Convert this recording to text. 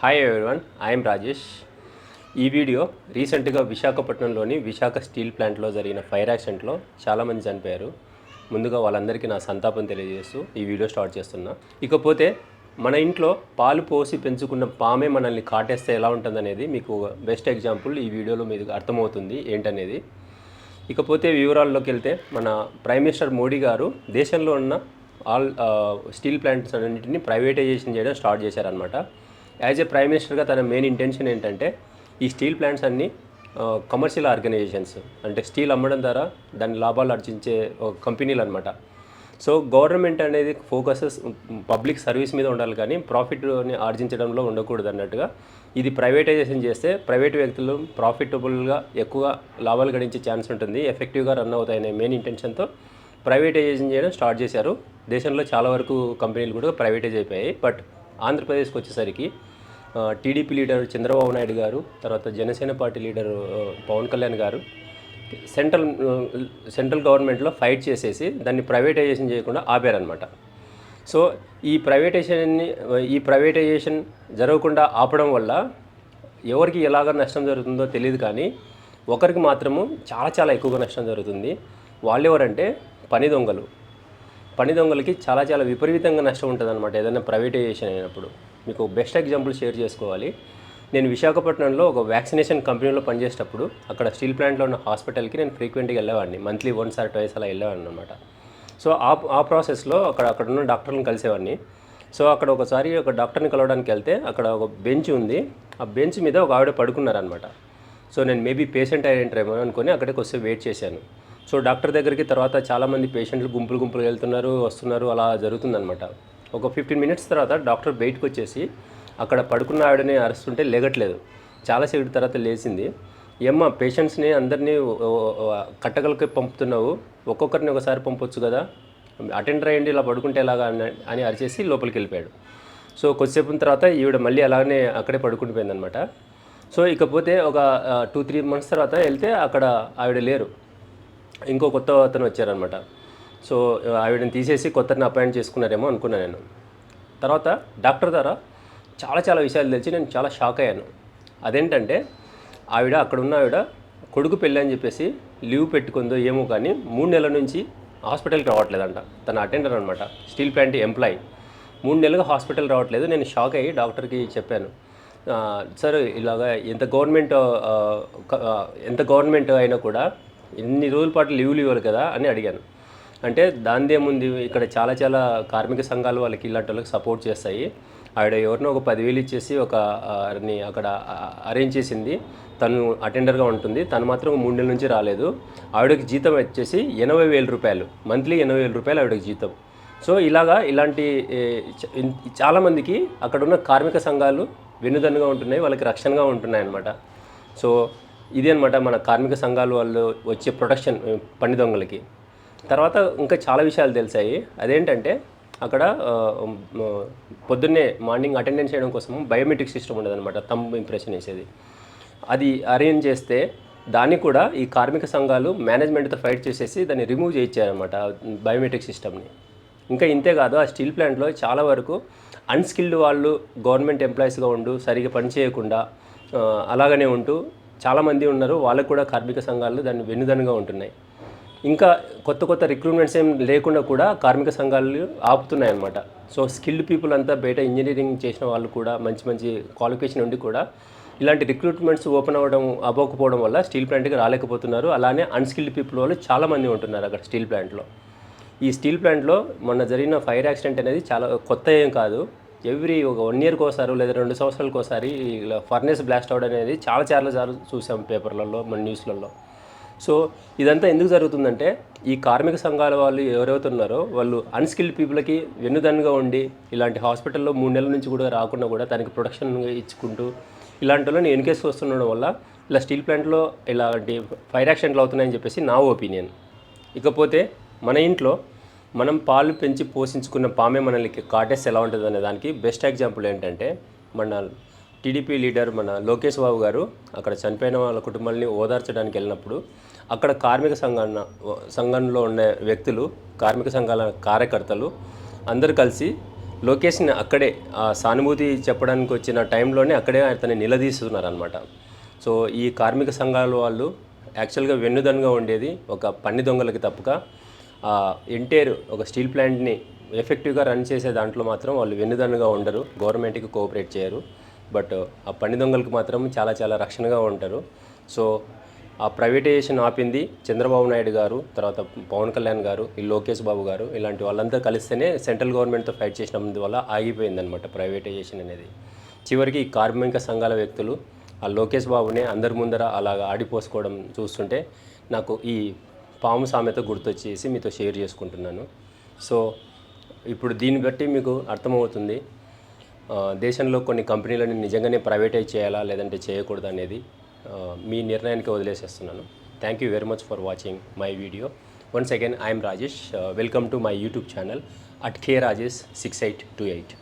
Hi everyone, I'm Rajesh. ఈ video రీసెంట్గా విశాఖపట్నంలోని విశాఖ స్టీల్ ప్లాంట్లో జరిగిన ఫైర్ యాక్సిడెంట్లో చాలామంది చనిపోయారు. ముందుగా వాళ్ళందరికీ నా సంతాపం తెలియజేస్తూ ఈ వీడియో స్టార్ట్ చేస్తున్నా. ఇకపోతే మన ఇంట్లో పాలు పోసి పెంచుకున్న పామే మనల్ని కాటేస్తే ఎలా ఉంటుందనేది మీకు బెస్ట్ ఎగ్జాంపుల్ ఈ వీడియోలో మీకు అర్థమవుతుంది ఏంటనేది. ఇకపోతే వివరాల్లోకి వెళ్తే మన ప్రైమ్ మినిస్టర్ మోడీ గారు దేశంలో ఉన్న ఆల్ స్టీల్ ప్లాంట్స్ అన్నింటినీ ప్రైవేటైజేషన్ చేయడం స్టార్ట్ చేశారనమాట. యాజ్ ఏ ప్రైమ్ మినిస్టర్గా తన మెయిన్ ఇంటెన్షన్ ఏంటంటే ఈ స్టీల్ ప్లాంట్స్ అన్నీ కమర్షియల్ ఆర్గనైజేషన్స్, అంటే స్టీల్ అమ్మడం ద్వారా దాని లాభాలు ఆర్జించే కంపెనీలు అనమాట. సో గవర్నమెంట్ అనేది ఫోకసెస్ పబ్లిక్ సర్వీస్ మీద ఉండాలి కానీ ప్రాఫిట్ని ఆర్జించడంలో ఉండకూడదు అన్నట్టుగా ఇది ప్రైవేటైజేషన్ చేస్తే ప్రైవేట్ వ్యక్తులు ప్రాఫిటబుల్గా ఎక్కువ లాభాలు గడించే ఛాన్స్ ఉంటుంది, ఎఫెక్టివ్గా రన్ అవుతాయనే మెయిన్ ఇంటెన్షన్తో ప్రైవేటైజేషన్ చేయడం స్టార్ట్ చేశారు. దేశంలో చాలా వరకు కంపెనీలు కూడా ప్రైవేటైజ్ అయిపోయాయి. బట్ ఆంధ్రప్రదేశ్కి వచ్చేసరికి టీడీపీ లీడర్ చంద్రబాబు నాయుడు గారు, తర్వాత జనసేన పార్టీ లీడర్ పవన్ కళ్యాణ్ గారు సెంట్రల్ గవర్నమెంట్లో ఫైట్ చేసేసి దాన్ని ప్రైవేటైజేషన్ చేయకుండా ఆపారనమాట. సో ఈ ప్రైవేటైజేషన్ జరగకుండా ఆపడం వల్ల ఎవరికి ఎలాగ నష్టం జరుగుతుందో తెలియదు, కానీ ఒకరికి మాత్రము చాలా ఎక్కువగా నష్టం జరుగుతుంది. వాళ్ళు ఎవరంటే పని దొంగలకి చాలా విపరీతంగా నష్టం ఉంటుంది అనమాట ఏదైనా ప్రైవేటైజేషన్ అయినప్పుడు. మీకు బెస్ట్ ఎగ్జాంపుల్ షేర్ చేసుకోవాలి. నేను విశాఖపట్నంలో ఒక వ్యాక్సినేషన్ కంపెనీలో పనిచేసేటప్పుడు అక్కడ స్టీల్ ప్లాంట్లో ఉన్న హాస్పిటల్కి నేను ఫ్రీక్వెంట్గా వెళ్ళేవాడిని, మంత్లీ 1 or 2 అలా వెళ్ళేవాడిని అనమాట. సో ఆ ప్రాసెస్లో అక్కడ ఉన్న డాక్టర్లను కలిసేవాడిని. సో అక్కడ ఒకసారి ఒక డాక్టర్ని కలవడానికి వెళ్తే అక్కడ ఒక బెంచ్ ఉంది, ఆ బెంచ్ మీద ఒక ఆవిడ పడుకున్నారనమాట. సో నేను మేబీ పేషెంట్ అయ్యేంటారేమో అనుకుని అక్కడికి వస్తే వెయిట్ చేశాను. సో డాక్టర్ దగ్గరికి తర్వాత చాలామంది పేషెంట్లు గుంపులు వెళ్తున్నారు వస్తున్నారు, అలా జరుగుతుందనమాట. ఒక 15 minutes తర్వాత డాక్టర్ బయటకు వచ్చేసి అక్కడ పడుకున్న ఆవిడని అరుస్తుంటే లేగట్లేదు. చాలాసేపు తర్వాత లేచింది. ఏమ్మా పేషెంట్స్ని అందరినీ కట్టగలకి పంపుతున్నావు, ఒక్కొక్కరిని ఒకసారి పంపొచ్చు కదా, అటెండర్ అయ్యండి, ఇలా పడుకుంటే ఎలాగా అని అరిచేసి లోపలికి వెళ్ళిపోయాడు. సో కొద్దిసేపు తర్వాత ఈవిడ మళ్ళీ అలాగనే అక్కడే పడుకుండిపోయిందనమాట. సో ఇకపోతే ఒక 2-3 months తర్వాత వెళ్తే అక్కడ ఆవిడ లేరు, ఇంకో కొత్త అతను వచ్చారనమాట. సో ఆవిడని తీసేసి కొత్తని అపాయింట్ చేసుకున్నారేమో అనుకున్నాను నేను. తర్వాత డాక్టర్ ద్వారా చాలా విషయాలు తెలిసి నేను చాలా షాక్ అయ్యాను. అదేంటంటే అక్కడున్న ఆవిడ కొడుకు పెళ్ళి అని చెప్పేసి లీవ్ పెట్టుకుందో ఏమో కానీ 3 నెలల నుంచి హాస్పిటల్కి రావట్లేదంట. తన అటెండర్ అనమాట, స్టీల్ ప్లాంట్ ఎంప్లాయీ. 3 నెలలుగా హాస్పిటల్ రావట్లేదు. నేను షాక్ అయ్యి డాక్టర్కి చెప్పాను, సార్ ఇలాగా ఎంత గవర్నమెంట్ అయినా కూడా ఎన్ని రోజుల పాటు లీవ్లు ఇవ్వాలి కదా అని అడిగాను. అంటే దానిదేముంది, ఇక్కడ చాలా కార్మిక సంఘాలు వాళ్ళకి ఇలాంటి వాళ్ళకి సపోర్ట్ చేస్తాయి. ఆవిడ ఎవరినో ఒక 10,000 ఇచ్చేసి అక్కడ అరేంజ్ చేసింది, తను అటెండర్గా ఉంటుంది, తను మాత్రం 3 నెలల నుంచి రాలేదు. ఆవిడకి జీతం వచ్చేసి 80,000 రూపాయలు, మంత్లీ 80,000 రూపాయలు ఆవిడకి జీతం. సో ఇలాంటి చాలామందికి అక్కడ ఉన్న కార్మిక సంఘాలు వెన్నుదన్నుగా ఉంటున్నాయి, వాళ్ళకి రక్షణగా ఉంటున్నాయి అన్నమాట. సో ఇది అనమాట మన కార్మిక సంఘాలు వాళ్ళు వచ్చే ప్రొటెక్షన్ పని దొంగలకి. తర్వాత ఇంకా చాలా విషయాలు తెలిసాయి. అదేంటంటే అక్కడ పొద్దున్నే మార్నింగ్ అటెండెన్స్ చేయడం కోసం బయోమెట్రిక్ సిస్టమ్ ఉండదన్నమాట, థంబ్ ఇంప్రెషన్ వేసేది. అది అరేంజ్ చేస్తే దాన్ని కూడా ఈ కార్మిక సంఘాలు మేనేజ్మెంట్తో ఫైట్ చేసేసి దాన్ని రిమూవ్ చేయించారనమాట, బయోమెట్రిక్ సిస్టమ్ని. ఇంకా ఇంతే కాదు, ఆ స్టీల్ ప్లాంట్లో చాలా వరకు అన్స్కిల్డ్ వాళ్ళు గవర్నమెంట్ ఎంప్లాయీస్గా ఉంటూ సరిగ్గా పని చేయకుండా అలాగనే ఉంటూ చాలామంది ఉన్నారు. వాళ్ళకు కూడా కార్మిక సంఘాలు దాన్ని వెన్నుదన్నుగా ఉంటున్నాయి. ఇంకా కొత్త రిక్రూట్మెంట్స్ ఏం లేకుండా కూడా కార్మిక సంఘాలు ఆపుతున్నాయి అన్నమాట. సో స్కిల్డ్ పీపుల్ అంతా బయట ఇంజనీరింగ్ చేసిన వాళ్ళు కూడా మంచి క్వాలిఫికేషన్ ఉండి కూడా ఇలాంటి రిక్రూట్మెంట్స్ ఓపెన్ అవ్వకపోవడం వల్ల స్టీల్ ప్లాంట్కి రాలేకపోతున్నారు. అలానే అన్స్కిల్డ్ పీపుల్ వాళ్ళు చాలామంది ఉంటున్నారు అక్కడ స్టీల్ ప్లాంట్లో. ఈ స్టీల్ ప్లాంట్లో మొన్న జరిగిన ఫైర్ యాక్సిడెంట్ అనేది చాలా కొత్త ఏం కాదు. ఒక 1 yearకి ఒకసారి లేదా 2 సంవత్సరాలకు ఒకసారి ఇలా ఫర్నేస్ బ్లాస్ట్ అవడం అనేది చాలా చూసాం పేపర్లలో, మన న్యూస్లలో. సో ఇదంతా ఎందుకు జరుగుతుందంటే ఈ కార్మిక సంఘాల వాళ్ళు ఎవరైతే ఉన్నారో వాళ్ళు అన్స్కిల్డ్ పీపుల్కి వెన్నుదన్నుగా ఉండి ఇలాంటి హాస్పిటల్లో 3 నెలల నుంచి కూడా రాకుండా కూడా దానికి ప్రొటెక్షన్ ఇచ్చుకుంటూ ఇలాంటి వాళ్ళని ఎన్కేసి వస్తుండడం వల్ల ఇలా స్టీల్ ప్లాంట్లో ఇలాంటి ఫైర్ యాక్సిడెంట్లు అవుతున్నాయని చెప్పేసి నా ఒపీనియన్. ఇకపోతే మన ఇంట్లో మనం పాలు పెంచి పోషించుకున్న పామే మనల్ని కాటేస్తే ఎలా ఉంటుంది అనే దానికి బెస్ట్ ఎగ్జాంపుల్ ఏంటంటే మన టీడీపీ లీడర్ మన లోకేష్ బాబు గారు అక్కడ చనిపోయిన వాళ్ళ కుటుంబాలని ఓదార్చడానికి వెళ్ళినప్పుడు అక్కడ కార్మిక సంఘంలో ఉన్న వ్యక్తులు, కార్మిక సంఘాల కార్యకర్తలు అందరూ కలిసి లోకేష్ని అక్కడే ఆ సానుభూతి చెప్పడానికి వచ్చిన టైంలోనే అక్కడే అతన్ని నిలదీస్తున్నారనమాట. సో ఈ కార్మిక సంఘాల వాళ్ళు యాక్చువల్గా వెన్నుదన్నుగా ఉండేది ఒక పన్ని దొంగలకి తప్పక ఎంటైర్ ఒక స్టీల్ ప్లాంట్ని ఎఫెక్టివ్గా రన్ చేసే దాంట్లో మాత్రం వాళ్ళు వెన్నుదన్నుగా ఉండరు, గవర్నమెంట్కి కోఆపరేట్ చేయరు. బట్ ఆ పన్ని దొంగలకు మాత్రం చాలా చాలా రక్షణగా ఉంటారు. సో ఆ ప్రైవేటైజేషన్ ఆపింది చంద్రబాబు నాయుడు గారు, తర్వాత పవన్ కళ్యాణ్ గారు, ఈ లోకేష్ బాబు గారు, ఇలాంటి వాళ్ళంతా కలిస్తేనే సెంట్రల్ గవర్నమెంట్తో ఫైట్ చేసినందువల్ల ఆగిపోయిందనమాట ప్రైవేటైజేషన్ అనేది. చివరికి ఈ కార్మిక సంఘాల వ్యక్తులు ఆ లోకేష్ బాబునే అందరి ముందర అలాగ ఆడిపోసుకోవడం చూస్తుంటే నాకు ఈ పాము సామెత గుర్తొచ్చేసి మీతో షేర్ చేసుకుంటున్నాను. సో ఇప్పుడు దీన్ని బట్టి మీకు అర్థమవుతుంది దేశంలో కొన్ని కంపెనీలను నిజంగానే ప్రైవేటైజ్ చేయాలా లేదంటే చేయకూడదు అనేది మీ నిర్ణయానికి వదిలేసేస్తున్నాను. Thank you very much for watching my video. Once again I'm Rajesh. Welcome to my YouTube channel @krajesh6828.